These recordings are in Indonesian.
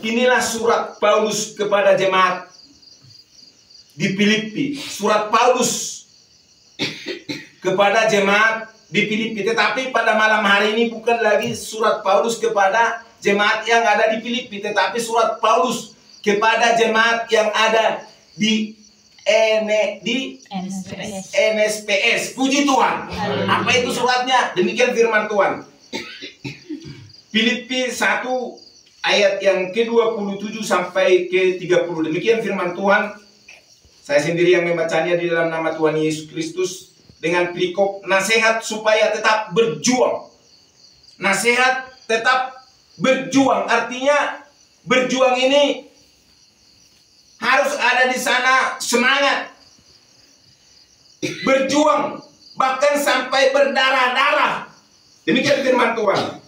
Inilah surat Paulus kepada jemaat di Filipi. Surat Paulus kepada jemaat di Filipi. Tetapi pada malam hari ini bukan lagi surat Paulus kepada jemaat yang ada di Filipi, tetapi surat Paulus kepada jemaat yang ada di NSPS. Puji Tuhan. Apa itu suratnya? Demikian firman Tuhan. Filipi 1 ayat yang ke-27 sampai ke-30. Demikian firman Tuhan. Saya sendiri yang membacanya di dalam nama Tuhan Yesus Kristus dengan perikop nasihat supaya tetap berjuang. Nasihat tetap berjuang, artinya berjuang ini harus ada di sana semangat. Berjuang bahkan sampai berdarah-darah. Demikian firman Tuhan.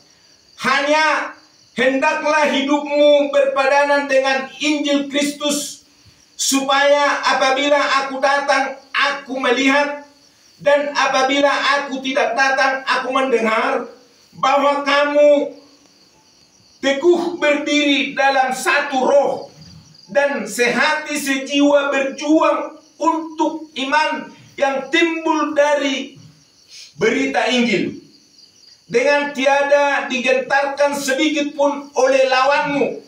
Hanya hendaklah hidupmu berpadanan dengan Injil Kristus, supaya apabila aku datang, aku melihat, dan apabila aku tidak datang, aku mendengar bahwa kamu teguh berdiri dalam satu roh dan sehati sejiwa berjuang untuk iman yang timbul dari berita Injil, dengan tiada digentarkan sedikit pun oleh lawanmu.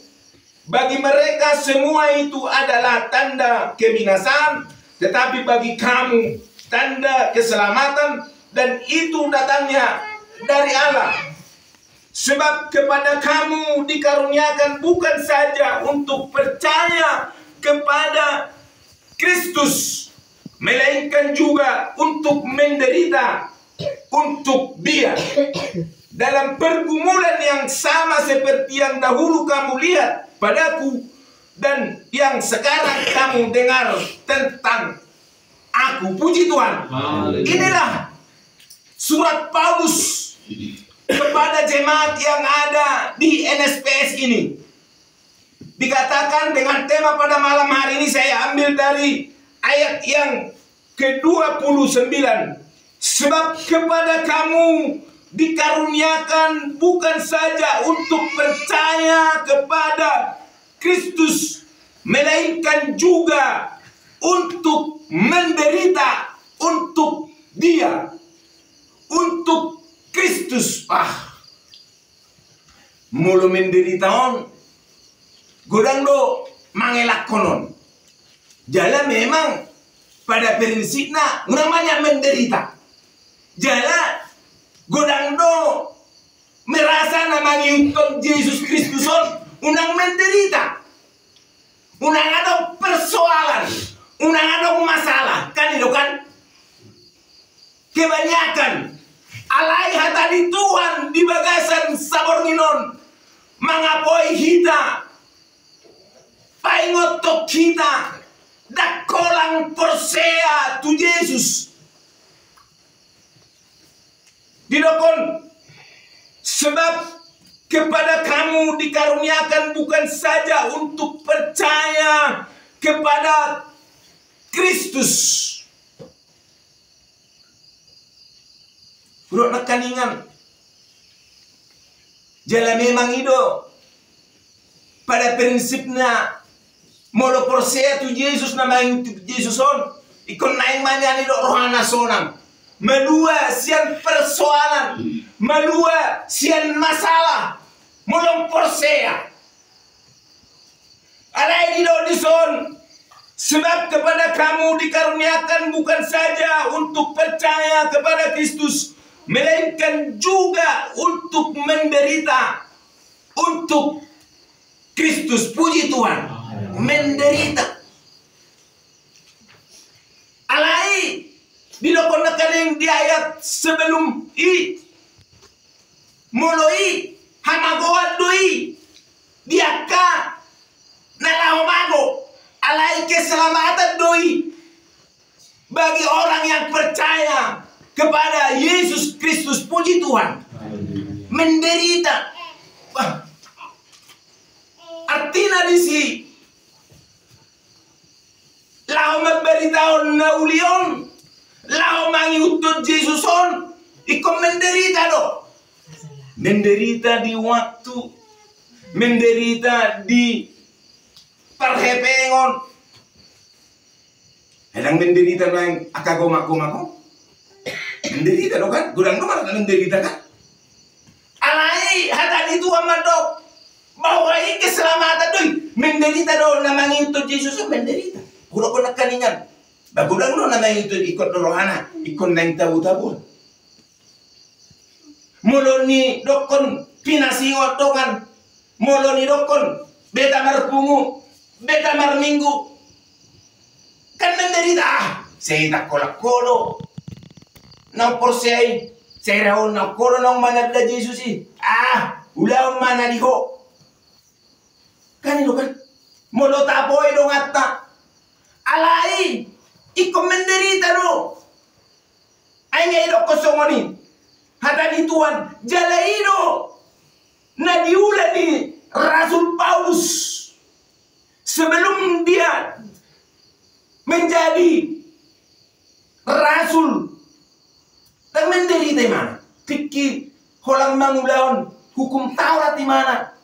Bagi mereka semua itu adalah tanda kebinasaan, tetapi bagi kamu tanda keselamatan, dan itu datangnya dari Allah. Sebab kepada kamu dikaruniakan bukan saja untuk percaya kepada Kristus, melainkan juga untuk menderita untuk Dia dalam pergumulan yang sama seperti yang dahulu kamu lihat padaku dan yang sekarang kamu dengar tentang aku. Puji Tuhan. Inilah surat Paulus kepada jemaat yang ada di NSPS ini. Dikatakan dengan tema pada malam hari ini, saya ambil dari ayat yang ke-29. Sebab kepada kamu dikaruniakan bukan saja untuk percaya kepada Kristus, melainkan juga untuk menderita untuk Dia, untuk Kristus. Mulu menderita on godang do mangelak konon. Jala memang pada prinsipnya namanya menderita. Jala godang do merasa namanya untuk Yesus Kristus on unang menderita. Unang ada persoalan, unang ada masalah, kan itu kan? Kebanyakan alai hata di Tuhan di bagasan saborninon mangapoi hita paingotok kita dakolang persea tu Yesus didokon. Sebab kepada kamu dikaruniakan bukan saja untuk percaya kepada Kristus. Bro nekaningan jala memang itu pada prinsipnya molo persea tu Yesus namanya Yesus on ikon naing manyan itu rohana sonam. Melua sian persoalan, melua sian masalah, mulong persea. Alai di dison. Sebab kepada kamu dikaruniakan bukan saja untuk percaya kepada Kristus, melainkan juga untuk menderita untuk Kristus. Puji Tuhan. Menderita. Alai dilokon nakaling di ayat sebelum muloi hamagoat doi diaka nalahomago alai keselamatan doi bagi orang yang percaya kepada Yesus Kristus. Puji Tuhan. Menderita. Artinya di si lau memberitahu naulion lau mangiutut Yesus on ikon menderita do. Menderita di waktu menderita di perhepengon. Kadang menderita nang akagoma-goma. Menderita do kan? Gurang nomor menderita kan? Alai hata itu amadok. Bahwa ini keselamatan doi. Menderita do namanya itu Yesus menderita. Kurang ko nakaningan. Bagurang no namanya itu ikut rohana, ikut nang tabu-tabu. Muloni dokon pinasingot dongan. Muloni dokon beta marpungu, beta marminggu. Kan menderita. Saya tak kolak-kolo. Nang porsay, saya raon nang kolo nang mana da Yesus sih. Ulah mana diho. Kan itu kan. Molo tapoy dong atta. Alai, iko menderita do. Ay ngayon kosongoni. Hata ni Tuhan, jalaido. Na diulah ni Rasul Paulus. Sebelum dia menjadi rasul dan menderita di mana? Fikir holang mangulaon hukum Taurat di mana?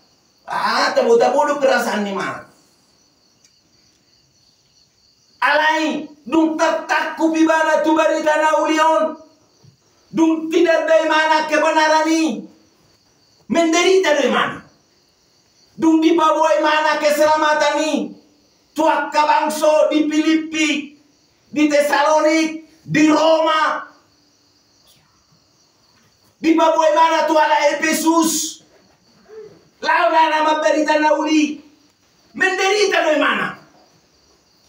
Tabu-tabu perasaan di mana? Alai dung tertakut di mana tu berita naulion. Dung tidak dari mana kebenaran ini. Menderita dari mana? Dung dibawa mana keselamatan ini. Tuak kabangso di Filipi, di Tesalonik, di Roma. Dibawa mana tu ala Efesus. Lalu nama berita nauli. Menderita dari mana?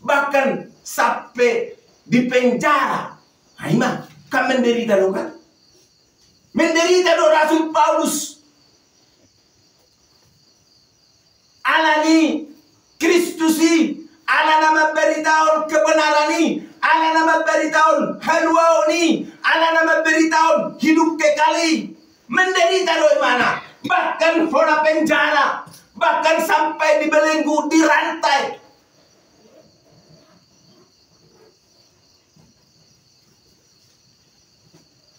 Bahkan sampai di penjara. Haima, kan menderita dong kan? Menderita dong Rasul Paulus. Alani Kristusi, ala nama beritaun kebenaran ini, ala nama beritaun haluau ini, ala nama beritaun hidup kekali. Menderita dari mana? Bahkan zona penjara, bahkan sampai dibelenggu, dirantai.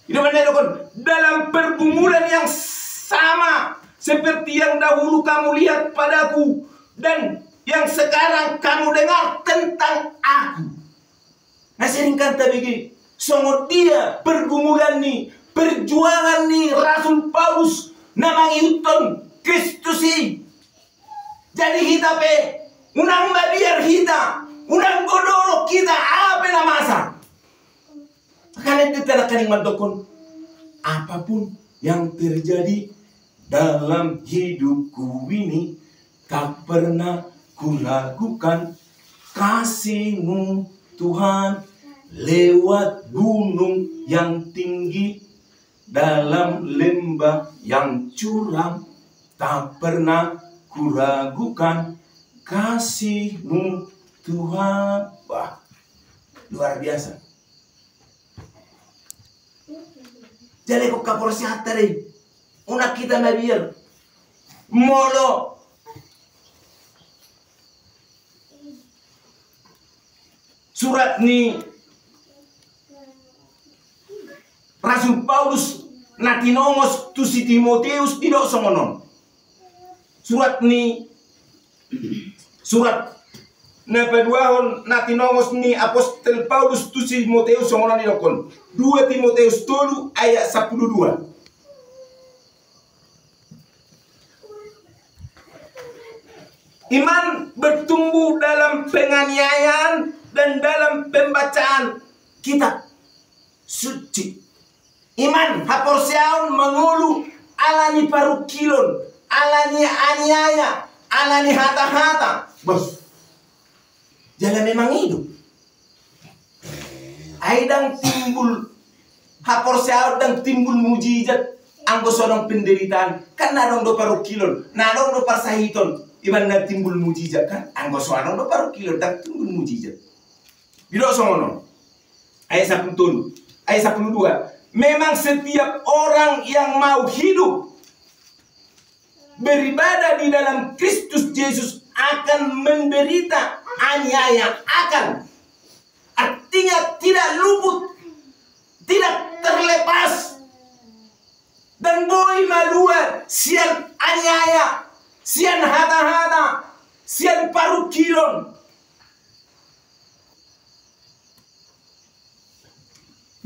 Itu benar dalam pergumulan yang sama seperti yang dahulu kamu lihat padaku dan yang sekarang kamu dengar tentang aku. Nah seringkan tak begini. Songo dia pergumulan ni, perjuangan ni Rasul Paulus namang iuton Kristusi. Jadi kita pe unang babiar kita, unang godoro kita apa namasa. Karena kita akan mendokon apapun yang terjadi dalam hidupku ini tak pernah kulakukan kasih-Mu Tuhan lewat gunung yang tinggi dalam lembah yang curam tak pernah kuragukan kasih-Mu Tuhan. Wah, luar biasa. Jadi kok kapor sehat tadi, unak kita mabir, molo. Surat ni Rasul Paulus natinongos tu si Timoteus tidak songonon. Surat ni surat na paduahon natinongos ni Apostel Paulus tu si Timoteus songonon ilokon. 2 Timoteus 3 ayat 12. Iman bertumbuh dalam penganiayaan dan dalam pembacaan kitab suci. Iman haporseaun mengulu alani parukilon, alani aniaya, alani hata-hata. Bos, jalan memang hidup. Aidang timbul haporseaun dan timbul mujizat anggo sodong penderitaan. Kan nadong do parukilon, nadong do parsahiton. Iman na timbul mujizat kan? Anggo soadong do parukilon dan timbul mujizat. Bidok songono. Ayat 10, ayat 12. Memang setiap orang yang mau hidup beribadah di dalam Kristus Yesus akan menderita aniaya, akan. Artinya tidak luput, tidak terlepas. Dan boy malua sial aniaya, sian hata-hata, sian paruh kilon.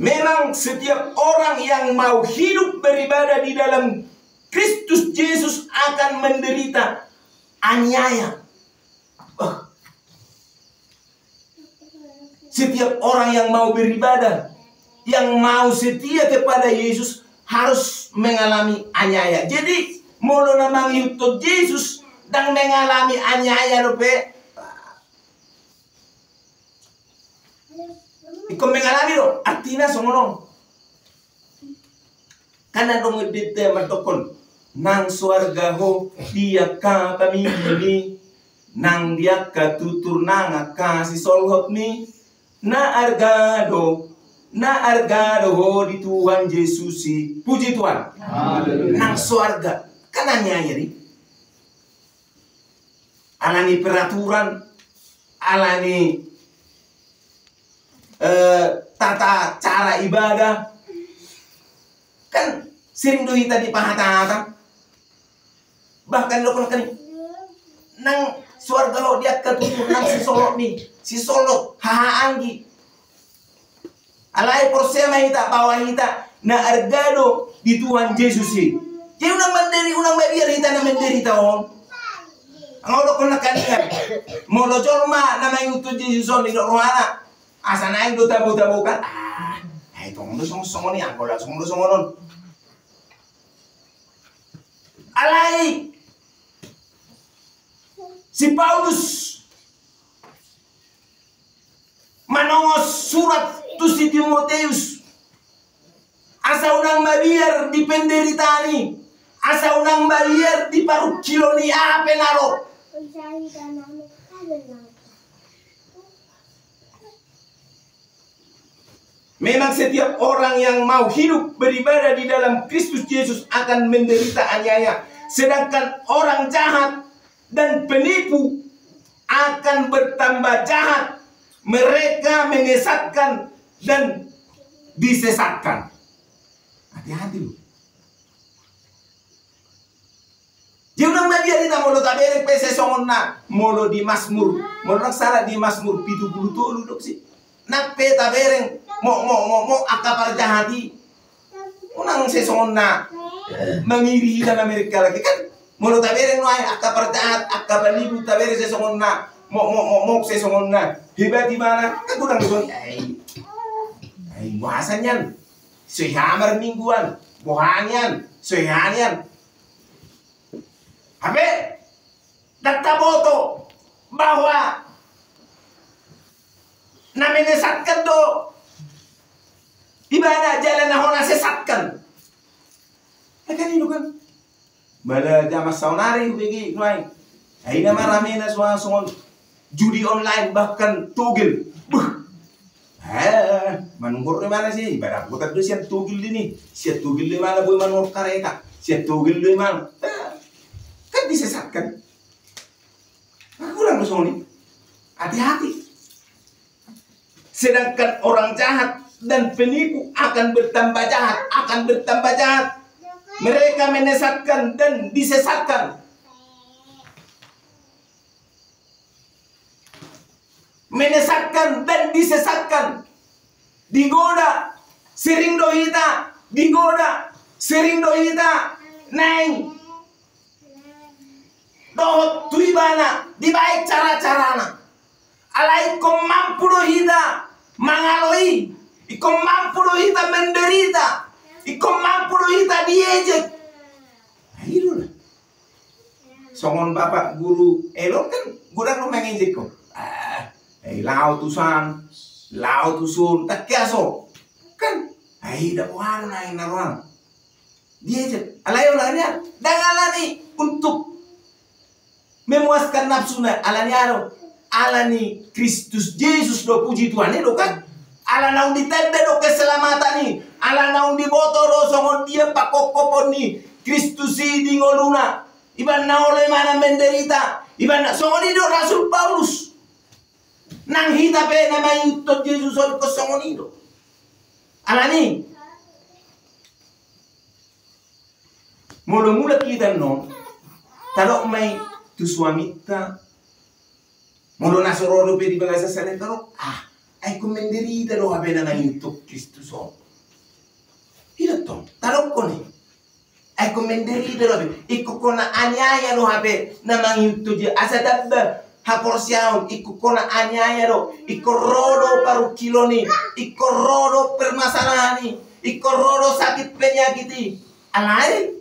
Memang setiap orang yang mau hidup beribadah di dalam Kristus Yesus akan menderita aniaya. Setiap orang yang mau beribadah, yang mau setia kepada Yesus harus mengalami aniaya. Jadi, molo namang yutot Yesus dan mengalami aniaya lope. Ikaw mengalami lo, artinya songonon. Karena dong edite matokon nang swarga ho dia ka pamili nang dia ka tutur nang kasih solhot ni na argado ho di Tuhan Yesus si puji Tuhan. Nang swarga kananya yari alani peraturan alani tata cara ibadah kan sering dohi tadi pahata-hata bahkan lo kan nang suarga lo dia ketutur nang si solot haanggi alai porsema hita bawah hita na argado di Tuhan Yesus sih jadi unang mandiri unang biar hita na mandiri taon ang lo kan kan mo lo jolma na may utud Yesus on di rohana asa naik do tabu-tabu kan tong do song ni angkola song non alai si Paulus manongos surat tu si Timoteus asa unang mabiar di penderitani asa unang mabiar di paruh kiloni penaro. Memang setiap orang yang mau hidup beribadah di dalam Kristus Yesus akan menderita aniaya. Sedangkan orang jahat dan penipu akan bertambah jahat. Mereka menyesatkan dan disesatkan. Hati-hati loh. Jangan media kita molo tabere pese songonna molo di Mazmur. Molo salah di Mazmur 70 dok sih. Nak peta bereng mo akapar jahati unang sesona mengiri dan Amerika lagi kan molo tabereng noai akapar jahat akapar libu tabere sesona mo sesona hebat di mana kan kurang son bahasannya sehamar mingguan bohanian sehanian habe databoto bahwa na menyesatkan do ibadah jalan nahona sesatkan kan itu kan bala jama saunari begi nuai aina marame na soal judi online bahkan togel manunggur mana sih ibadah bukan tuh siap togel ini siap togel di mana boy manur kareka siap togel di mana kan disesatkan aku lang ini hati-hati. Sedangkan orang jahat dan penipu akan bertambah jahat, Mereka menyesatkan dan disesatkan. Menyesatkan dan disesatkan. Digoda, sering dohita, neng. Dohot tuibana, dibaik cara-carana. Alai kom mampu dohita. Mangaloi, ikom mampu dohita menderita, ikom mampu dohita diejek. Ayo lah. Songon bapak guru elok kan, gudang lu mengejek kok. Lau tusun, tak kiaso. Kan, dah bukan naik naruang. Diejek. Alai olahnya, dangalani untuk memuaskan nafsunya. Alani Kristus Yesus do puji Tuhan itu kan ala naung ditende do keselamatan ni ala naung diboto do songon dia pakokopon ni Kristus di ngoluna iban na oleh mana menderita iban na songon itu Rasul Paulus nang hita pe nama itu Yesus on ko songon itu alani mula-mula kita no Taro may tu suami ta. Molo na sororo pe di bagasa sale taro. Ay kumenderita do habe na ngintuk Kristus on. Ilo to. Taro ko ni. Ay kumenderita do habe. Iko kona anyaya do habe na mangintu dia asa dabba. Haporsiaon iko kona anyaya do. Iko rodo paru kiloni. Iko rodo permasalahani. Iko rodo sakit penyakiti. Alai.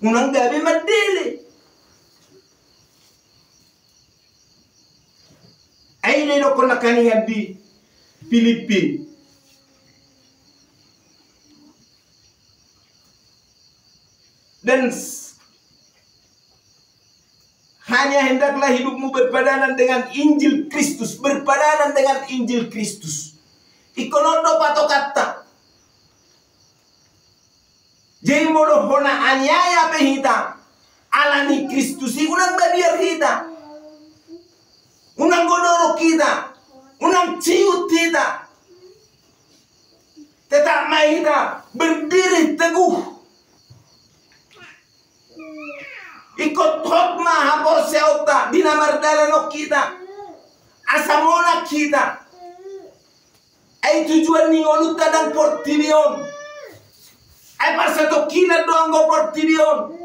Unang gabi madili. Ay nino kona kaniya di Filipi. Dan hanya hendaklah hidupmu berpadanan dengan Injil Kristus, berpadanan dengan Injil Kristus. Ikonondo pato kata. Jadi molo hona anyaya pehita alani Kristus unang babiar kita. Unang godoro kita. Unang ciut kita. Tetap kita berdiri teguh. Ikut hotma hapor seota dinamardalano kita. Asamona kita. Ay tujuan ningolut tadang portibion. Ay parsato kina doang go portibion.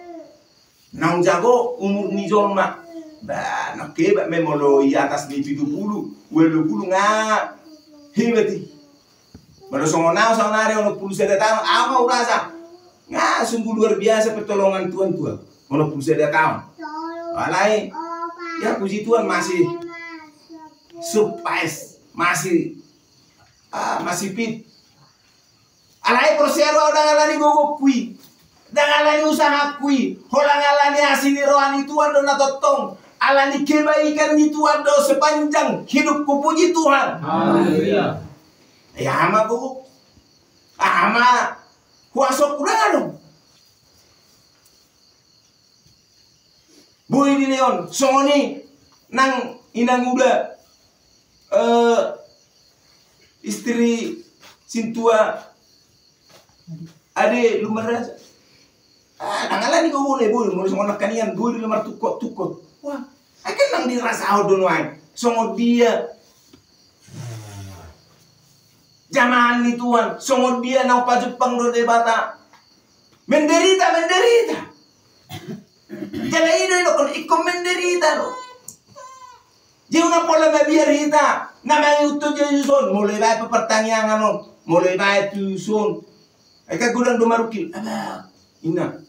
Nang jago umur ni jolma. Ba nakeba memolo i atas ni 70 20 nga hibati malo songonao sonare ono 10 tahun ama urasa nga sungguh luar biasa pertolongan Tuhan Tuhan ono 10 tahun walai ya puji Tuhan masih surprise masih fit alai persero dangalani gogo kui dangalani usaha kui holangalani asini rohani Tuhan dona totong alani kebaikan itu ada sepanjang hidupku, puji Tuhan. Haleluya. Ya ama bu, ama kuasa kurang. Bu ini leon, songoni nang inang uda istri sintua ade lumar raja. Nangalani ko boleh bu, mau songona kanian bu di lumar tukot. Wah, akan nang dirasa dulu ay. Songo dia. Jamahan ni Tuhan. Songo dia nang pajupang do debata. Menderita. Jala ino kon ikon menderita do. Dia una pola biar hita. Nama itu Yesuson. Mulai baik pertanyaan non. Mulai baik tuson. Eka gudang do marukil. Ada. Ina.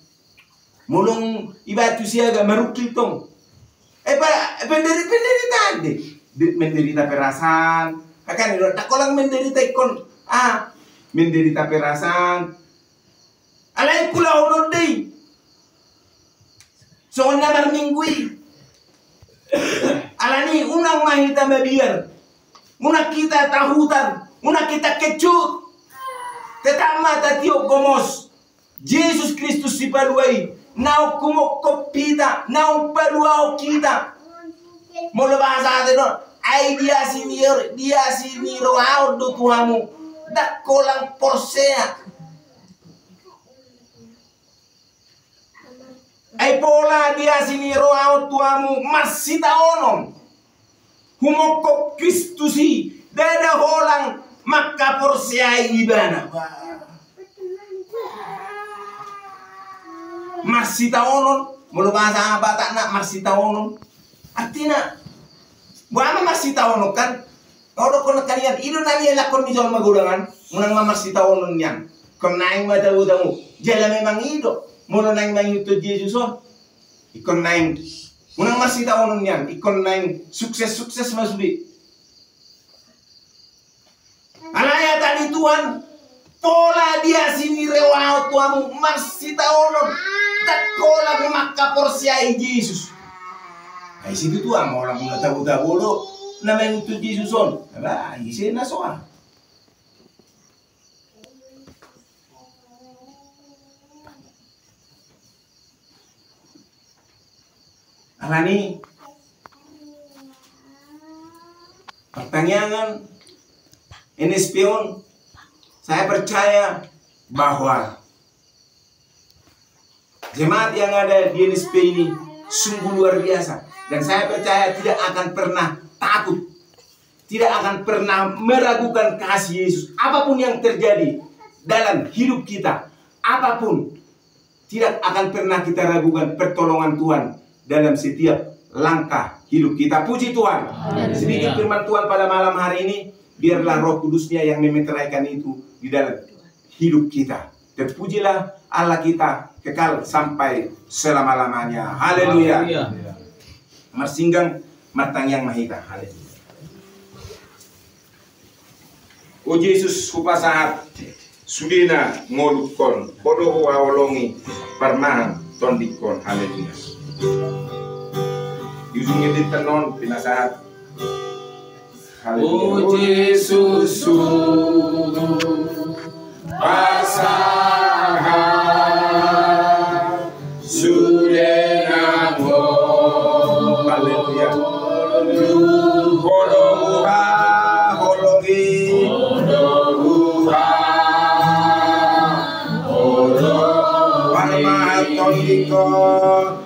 Mulung iba tu siaga marukil tong. Menderita deh, menderita perasan, akan itu tak kolang menderita ikon, menderita perasan, alai kula ulun deh, soal namar minggui, alani unang mahita mabiar, una kita tahutan, una kita kecut, tetama tatio gomos, Yesus Kristus si paluai. Nau kumok kopita, nau paluau kita. Mula bahasa ate don, ay dia sini roau do tuamu, dak kolang porsea. Ay pola dia sini roau tuamu masita onom. Humokop Kristusi, dada holang maka porsea ibana. Marsita onon, mulu bahasa Batak nak marsita onon. Artinya, buama marsita onon kan? Kalau kau nak kalian, itu nanya lakon di jalan magudangan, munang marsita onon yang, kau naing mata utamu, jalan memang itu, mulu naing itu Yesus on, ikon naing, munang marsita onon yang, ikon naing sukses masudi. Alaya tadi Tuhan, pola dia sini rewau tuamu marsita onon. Tak kolang maka porsiai Yesus. Ay situ tu amo orang mula tahu lo namanya itu Yesus on. Aba isi na soa. Alani pertanyaan ini spion. Saya percaya bahwa jemaat yang ada di NSP ini sungguh luar biasa. Dan saya percaya tidak akan pernah takut, tidak akan pernah meragukan kasih Yesus. Apapun yang terjadi dalam hidup kita, apapun, tidak akan pernah kita ragukan pertolongan Tuhan dalam setiap langkah hidup kita. Puji Tuhan. Sedikit firman Tuhan pada malam hari ini, biarlah Roh Kudusnya yang memeteraikan itu di dalam hidup kita. Terpujilah Allah kita kekal sampai selama-lamanya. Haleluya. Marsinggang matang yang mahika. Haleluya. O Yesus hupasahat sudina ngolukon podo awolongi parmahan tondikon. Haleluya. Ujungnya di tenon pinasahat. Haleluya. O Yesus pasahat sudina ngolukon. Haleluya. Podo awolongi parmahan tondikon.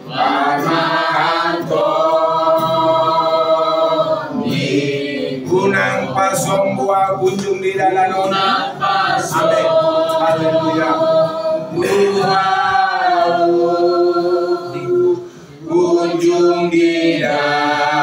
Gunang pasong buah kunjung di dalam nona. Amin. Haleluya. Kunjung di dalam